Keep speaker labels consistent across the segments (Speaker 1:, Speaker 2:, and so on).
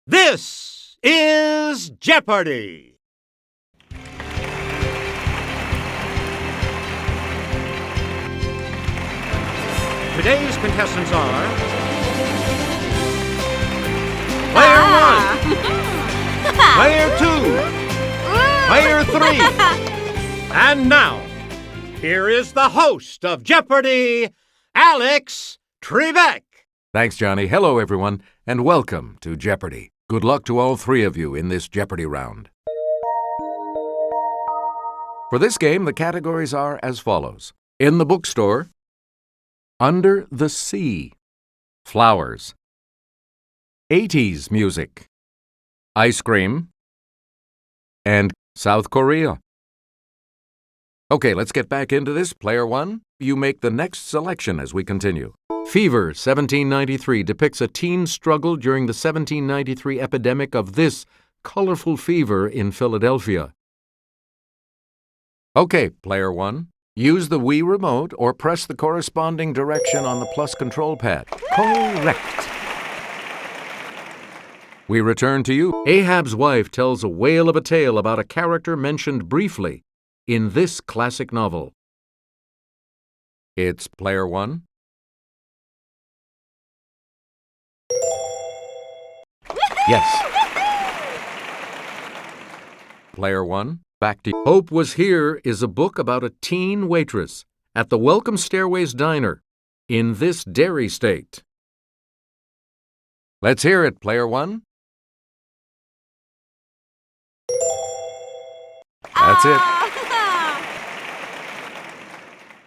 Speaker 1: This is Jeopardy! Today's contestants are Player 1, Player 2, Player 3, and now, here is the host of Jeopardy, Alex Trebek.
Speaker 2: Thanks, Johnny. Hello, everyone, and welcome to Jeopardy! Good luck to all three of you in this Jeopardy round. For this game, the categories are as follows. In the bookstore, under the sea, flowers, 80s music, ice cream, and South Korea. Okay, let's get back into this. Player 1, you make the next selection as we continue. Fever 1793 depicts a teen struggle during the 1793 epidemic of this colorful fever in Philadelphia. Okay, Player 1, use the Wii remote or press the corresponding direction on the plus control pad. Correct. We return to you. Ahab's wife tells a whale of a tale about a character mentioned briefly in this classic novel. It's Player 1. Yes. Player 1, back to you. Hope Was Here is a book about a teen waitress at the Welcome Stairways Diner in this dairy state. Let's hear it, Player 1. That's it.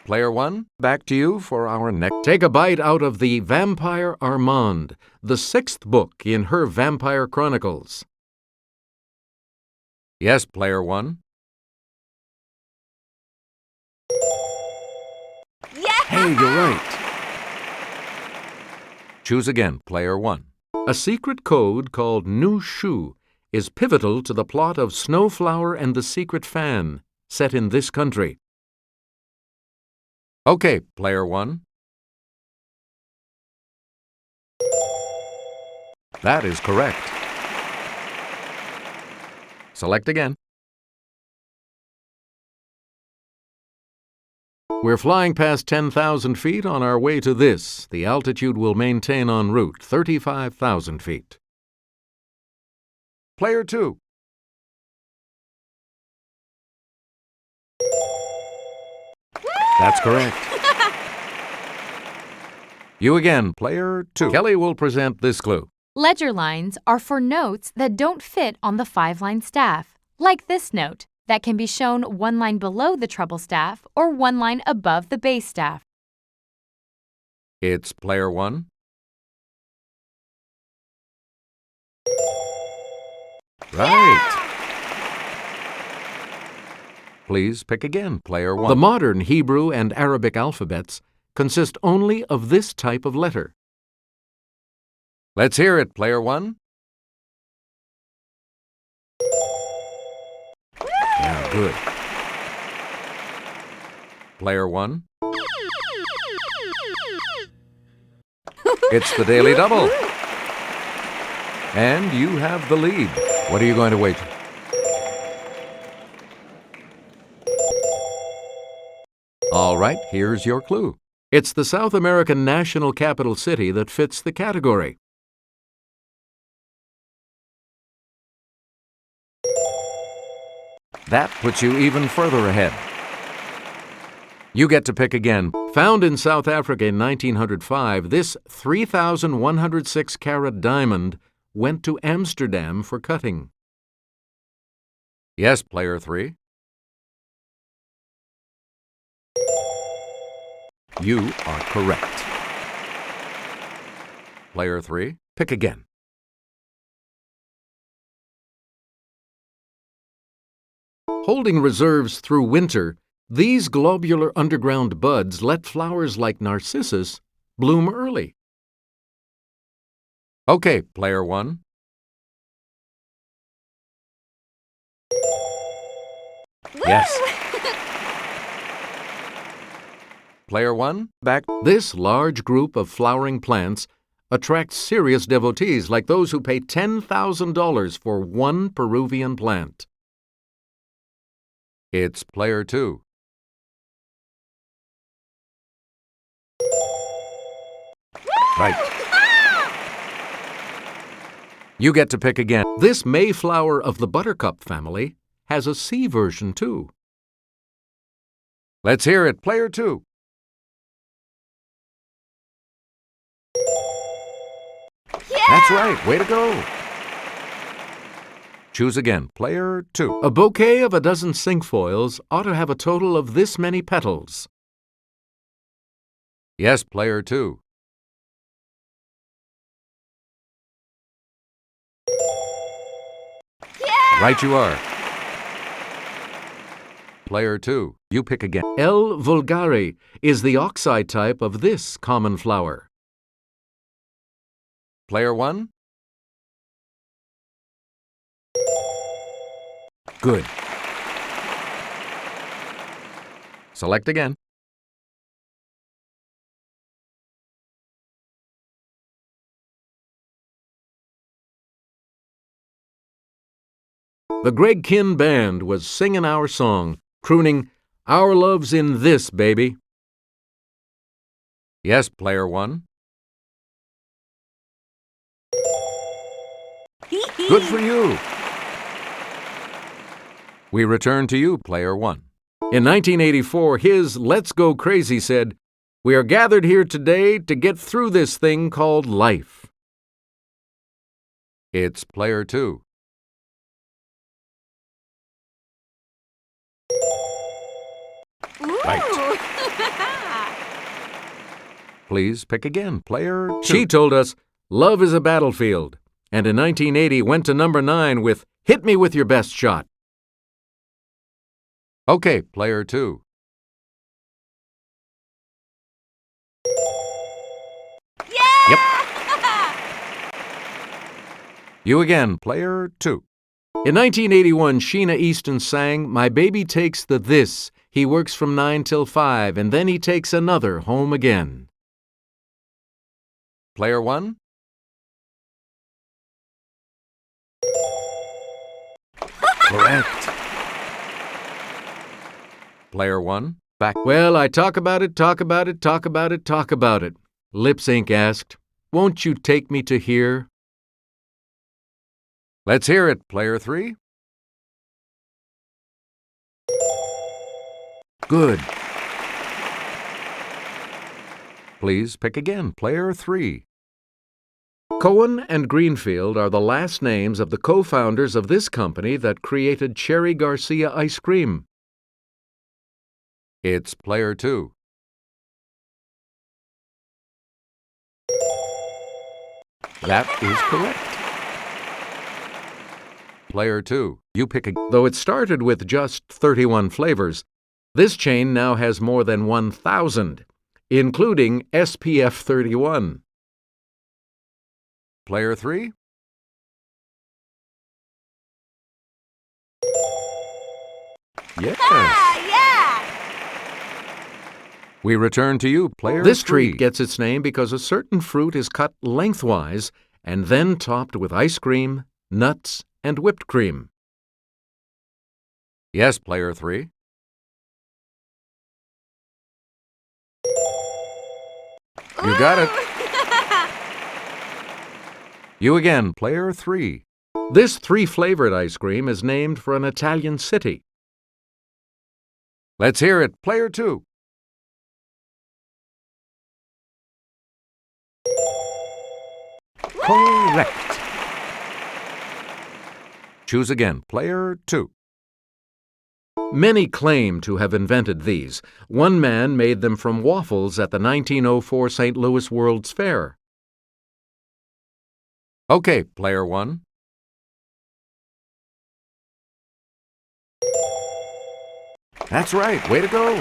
Speaker 2: Player 1, back to you for our next. Take a bite out of The Vampire Armand, the 6th book in her Vampire Chronicles. Yes, Player 1.
Speaker 3: Yeah!
Speaker 2: Hey, you're right. Choose again, Player 1. A secret code called New Shoe is pivotal to the plot of Snowflower and the Secret Fan, set in this country. Okay, Player 1. That is correct. Select again. We're flying past 10,000 feet on our way to this. The altitude will maintain en route, 35,000 feet. Player 2. That's correct. You again, Player 2. Kelly will present this clue.
Speaker 3: Ledger lines are for notes that don't fit on the 5-line staff, like this note that can be shown one line below the treble staff or one line above the bass staff.
Speaker 2: It's Player 1. Right. Please pick again, Player 1. The modern Hebrew and Arabic alphabets consist only of this type of letter. Let's hear it, Player 1. Yeah, good. Player 1. It's the Daily Double. And you have the lead. What are you going to wager? All right, here's your clue. It's the South American national capital city that fits the category. That puts you even further ahead. You get to pick again. Found in South Africa in 1905, this 3,106-carat diamond went to Amsterdam for cutting. Yes, Player 3. You are correct. Player 3, pick again. Holding reserves through winter, these globular underground buds let flowers like narcissus bloom early. Okay, Player 1. Yes. Player 1, back. This large group of flowering plants attracts serious devotees like those who pay $10,000 for one Peruvian plant? It's player 2. Right. You get to pick again. This Mayflower of the buttercup family has a C version too. Let's hear it, player 2.
Speaker 4: Yeah!
Speaker 2: That's right, way to go. Choose again, player 2. A bouquet of a dozen cinquefoils ought to have a total of this many petals. Yes, player 2.
Speaker 4: Yeah!
Speaker 2: Right you are. Player 2, you pick again. L. vulgare is the oxide type of this common flower. Player 1? Good. Select again. The Greg Kihn Band was singing our song, crooning, "Our love's in this, baby." Yes, player 1. Good for you. We return to you, player 1. In 1984, his Let's Go Crazy said, "We are gathered here today to get through this thing called life." It's player 2. Right. Please pick again, player 2. She told us, "Love is a battlefield," and in 1980 went to number 9 with "Hit Me With Your Best Shot." Okay, player 2.
Speaker 4: Yeah!
Speaker 2: Yep. You again, player 2. In 1981, Sheena Easton sang, "My baby takes the this. He works from 9 till 5, and then he takes another home again." Player 1? Correct. Player 1, back. Well, I talk about it, talk about it, talk about it, talk about it. Lip Sync asked, "Won't you take me to here?" Let's hear it, player 3. Good. Please pick again, player 3. Cohen and Greenfield are the last names of the co-founders of this company that created Cherry Garcia ice cream. It's player 2. That is correct. Player 2, you pick again. Though it started with just 31 flavors, this chain now has more than 1,000, including SPF 31. Player 3? Yes.
Speaker 4: Yeah!
Speaker 2: We return to you, player 3. This treat gets its name because a certain fruit is cut lengthwise and then topped with ice cream, nuts, and whipped cream. Yes, player 3. You got it. You again, player 3. This 3-flavored ice cream is named for an Italian city. Let's hear it, player 2. Correct. Choose again, player 2. Many claim to have invented these. One man made them from waffles at the 1904 St. Louis World's Fair. Okay, player 1. That's right, way to go.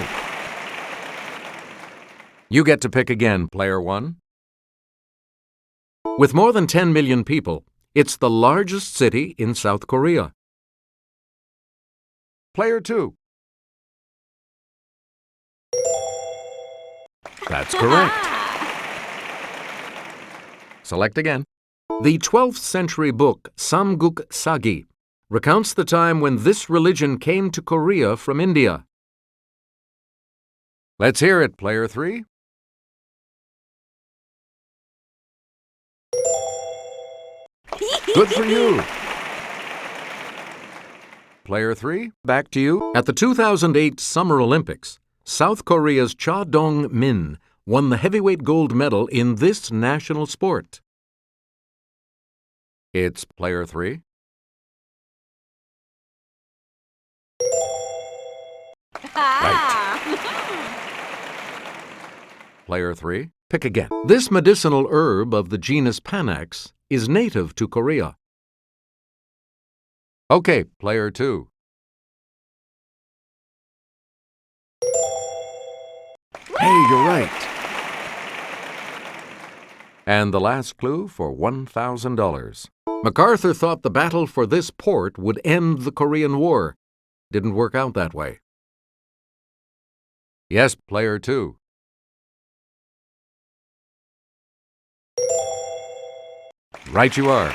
Speaker 2: You get to pick again, player 1. With more than 10 million people, it's the largest city in South Korea. Player 2. That's correct. Select again. The 12th century book Samguk Sagi recounts the time when this religion came to Korea from India. Let's hear it, player 3. Good for you. Player 3, back to you. At the 2008 Summer Olympics, South Korea's Cha Dong-min won the heavyweight gold medal in this national sport. It's player 3. Player 3, pick again. This medicinal herb of the genus Panax is native to Korea. Okay, player 2. Hey, you're right. And the last clue for $1,000. MacArthur thought the battle for this port would end the Korean War. Didn't work out that way. Yes, player 2. Right you are.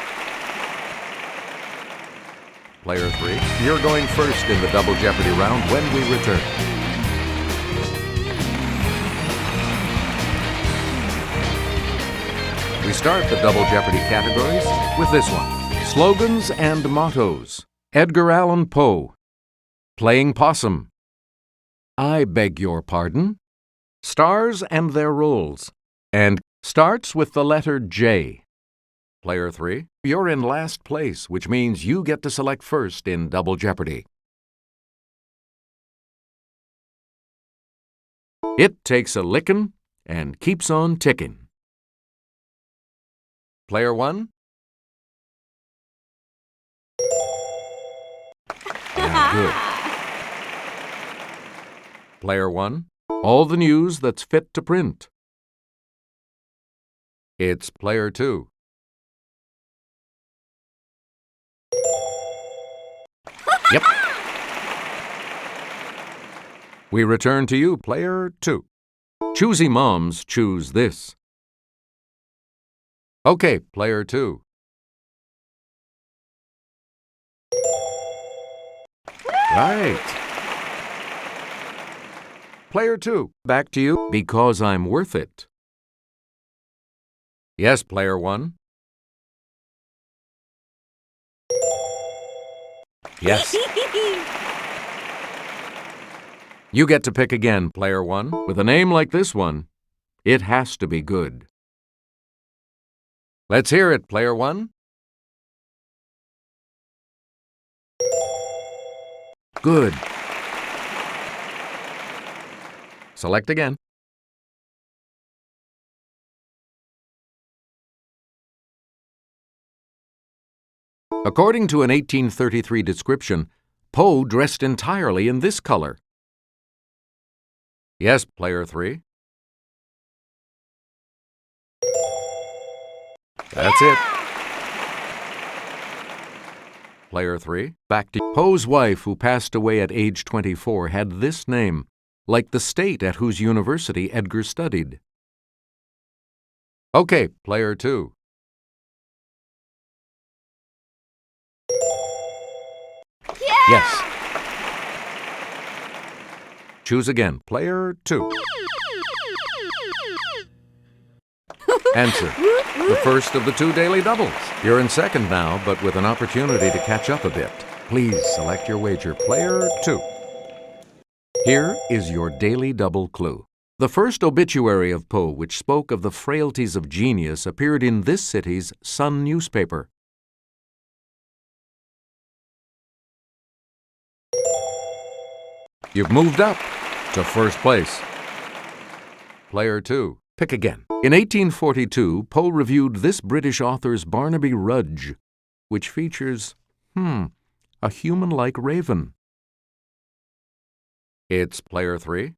Speaker 2: Player 3, you're going first in the Double Jeopardy round when we return. We start the Double Jeopardy categories with this one. Slogans and mottos. Edgar Allan Poe. Playing possum. I beg your pardon. Stars and their roles. And starts with the letter J. Player 3, you're in last place, which means you get to select first in Double Jeopardy. It takes a lickin' and keeps on ticking. Player 1? Yeah, good. Player 1, all the news that's fit to print. It's player 2. Yep. We return to you, player 2. Choosy moms choose this. Okay, player 2. Right. Player 2, back to you. Because I'm worth it. Yes, player 1. Yes. You get to pick again, player 1. With a name like this one, it has to be good. Let's hear it, player 1. Good. Select again. According to an 1833 description, Poe dressed entirely in this color. Yes, player 3. That's it. Player 3, back to Poe's wife, who passed away at age 24, had this name, like the state at whose university Edgar studied. Okay, player 2. Yes. Choose again, player 2. Answer. The first of the 2 daily doubles. You're in second now, but with an opportunity to catch up a bit. Please select your wager, player 2. Here is your daily double clue. The first obituary of Poe, which spoke of the frailties of genius, appeared in this city's Sun newspaper. You've moved up to first place. Player 2, pick again. In 1842, Poe reviewed this British author's Barnaby Rudge, which features, a human-like raven. It's player 3.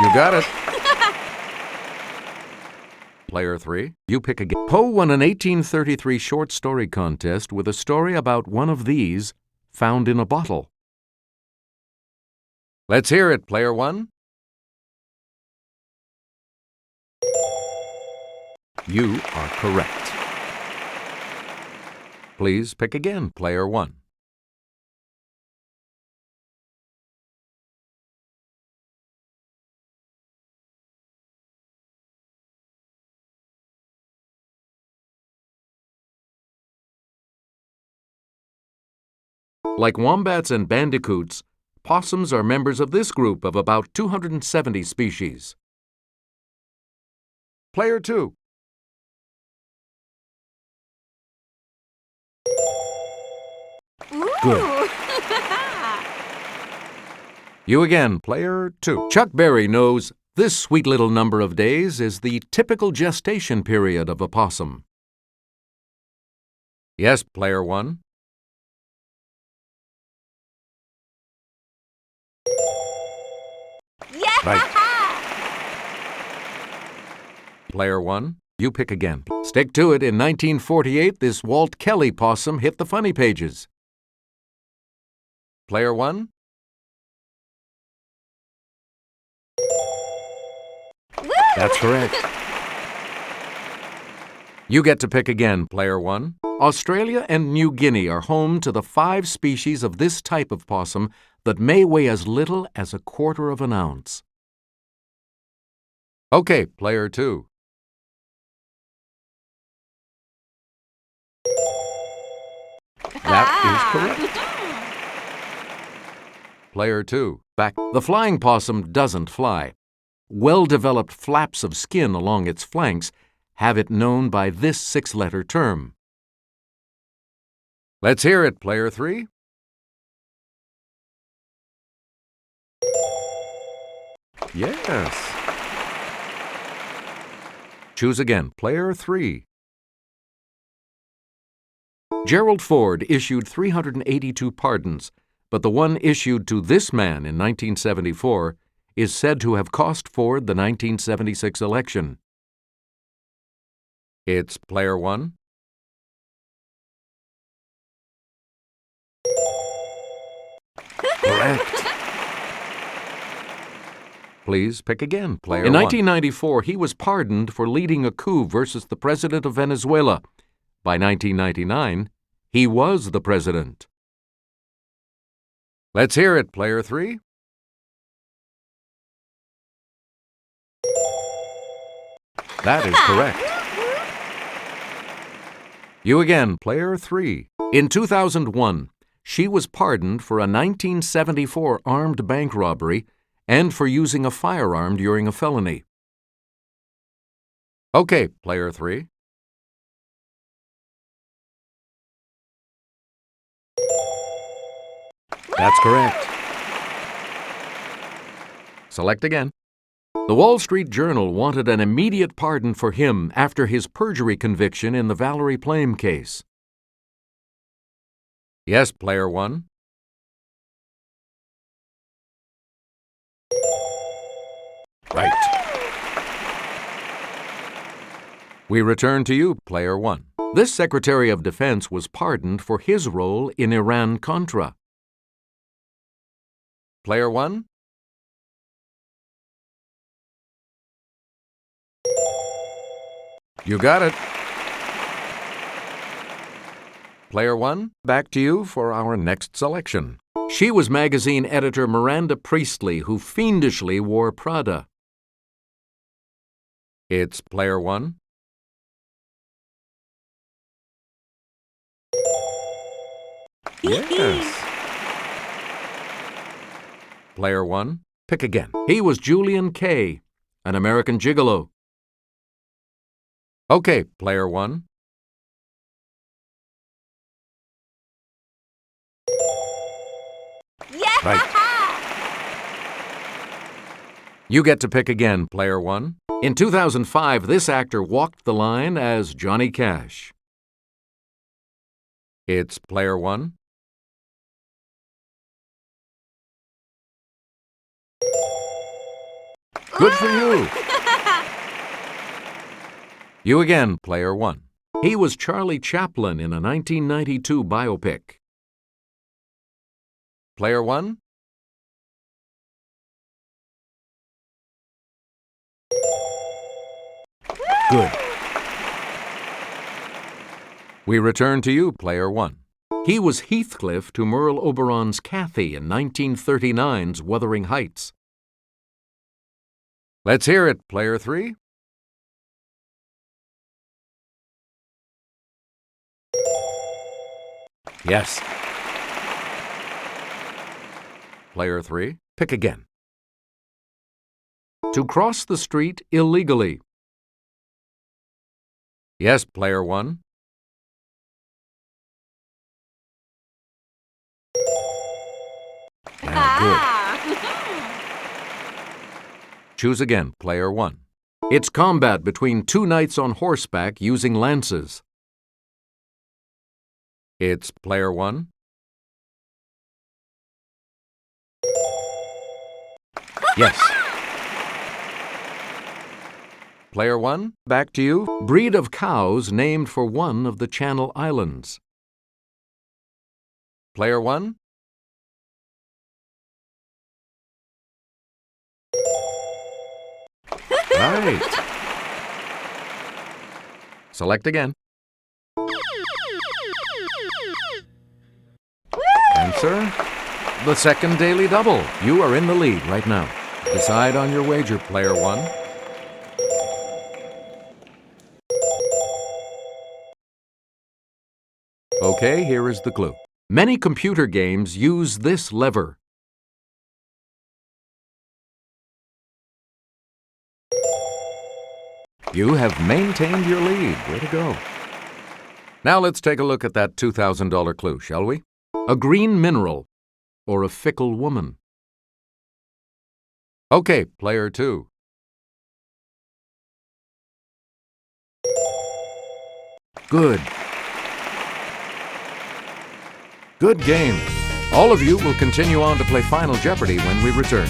Speaker 2: You got it. Player 3, you pick again. Poe won an 1833 short story contest with a story about one of these found in a bottle. Let's hear it, player 1. You are correct. Please pick again, player 1. Like wombats and bandicoots, possums are members of this group of about 270 species. Player 2.
Speaker 4: Ooh.
Speaker 2: Good. You again, player 2. Chuck Berry knows this sweet little number of days is the typical gestation period of a possum. Yes, player 1.
Speaker 4: Yeah.
Speaker 2: Right. Player 1, you pick again. Stick to it. In 1948, this Walt Kelly possum hit the funny pages. Player 1.
Speaker 4: Woo.
Speaker 2: That's correct. You get to pick again, player 1. Australia and New Guinea are home to the 5 species of this type of possum that may weigh as little as a quarter of an ounce. Okay, player 2. That is correct. Player 2, back. The flying possum doesn't fly. Well-developed flaps of skin along its flanks have it known by this 6-letter term. Let's hear it, player 3. Yes. Choose again, player 3. Gerald Ford issued 382 pardons, but the one issued to this man in 1974 is said to have cost Ford the 1976 election. It's player 1. Correct. Please pick again, player 1. In 1994, he was pardoned for leading a coup versus the president of Venezuela. By 1999, he was the president. Let's hear it, player 3. That is correct. You again, player 3. In 2001, she was pardoned for a 1974 armed bank robbery and for using a firearm during a felony. Okay, player 3. That's correct. Select again. The Wall Street Journal wanted an immediate pardon for him after his perjury conviction in the Valerie Plame case. Yes, player 1. Right. We return to you, player 1. This Secretary of Defense was pardoned for his role in Iran-Contra. Player 1. You got it. Player 1, back to you for our next selection. She was magazine editor Miranda Priestley, who fiendishly wore Prada. It's player 1. Yes. Player 1, pick again. He was Julian Kay, an American gigolo. Okay, player 1.
Speaker 4: Yeah.
Speaker 2: Right. You get to pick again, player 1. In 2005, this actor walked the line as Johnny Cash. It's player 1. Good for you. You again, player 1. He was Charlie Chaplin in a 1992 biopic. Player 1. Good. We return to you, player 1. He was Heathcliff to Merle Oberon's Cathy in 1939's Wuthering Heights. Let's hear it, player 3. Yes. Player 3, pick again. To cross the street illegally. Yes, player 1. Good. Choose again, player 1. It's combat between two knights on horseback using lances. It's player 1. Yes. Player 1, back to you. Breed of cows named for one of the Channel Islands. Player 1. Right. Select again. Answer. The second daily double. You are in the lead right now. Decide on your wager, player 1. Okay, here is the clue. Many computer games use this lever. You have maintained your lead. Way to go. Now let's take a look at that $2,000 clue, shall we? A green mineral or a fickle woman? Okay, player 2. Good. Good game. All of you will continue on to play Final Jeopardy when we return.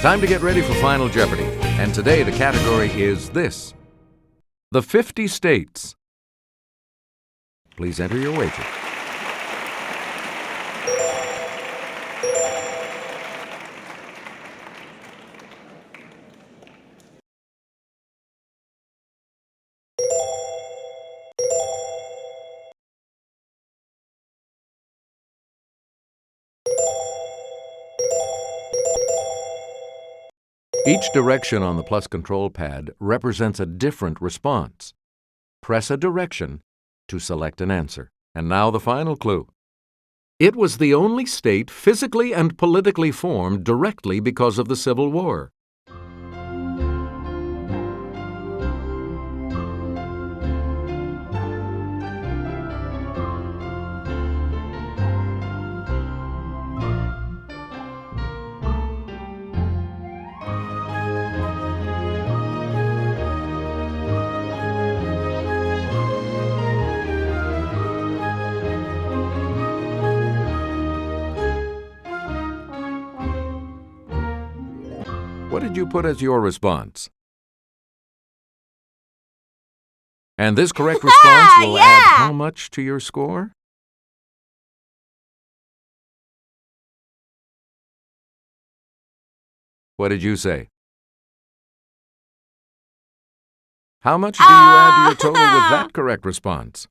Speaker 2: Time to get ready for Final Jeopardy. And today the category is this: the 50 states. Please enter your wager. Each direction on the plus control pad represents a different response. Press a direction to select an answer. And now the final clue. It was the only state physically and politically formed directly because of the Civil War. What did you put as your response? And this correct response will add how much to your score? What did you say? How much do you add to your total with that correct response?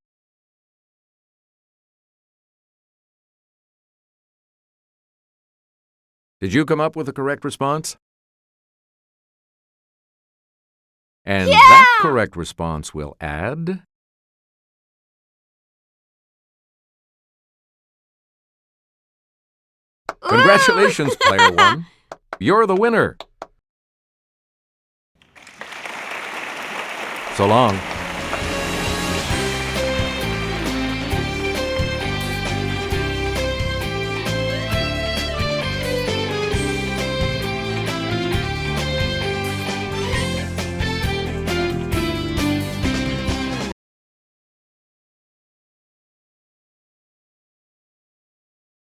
Speaker 2: Did you come up with the correct response? And that correct response will add... Congratulations, player 1. You're the winner. So long.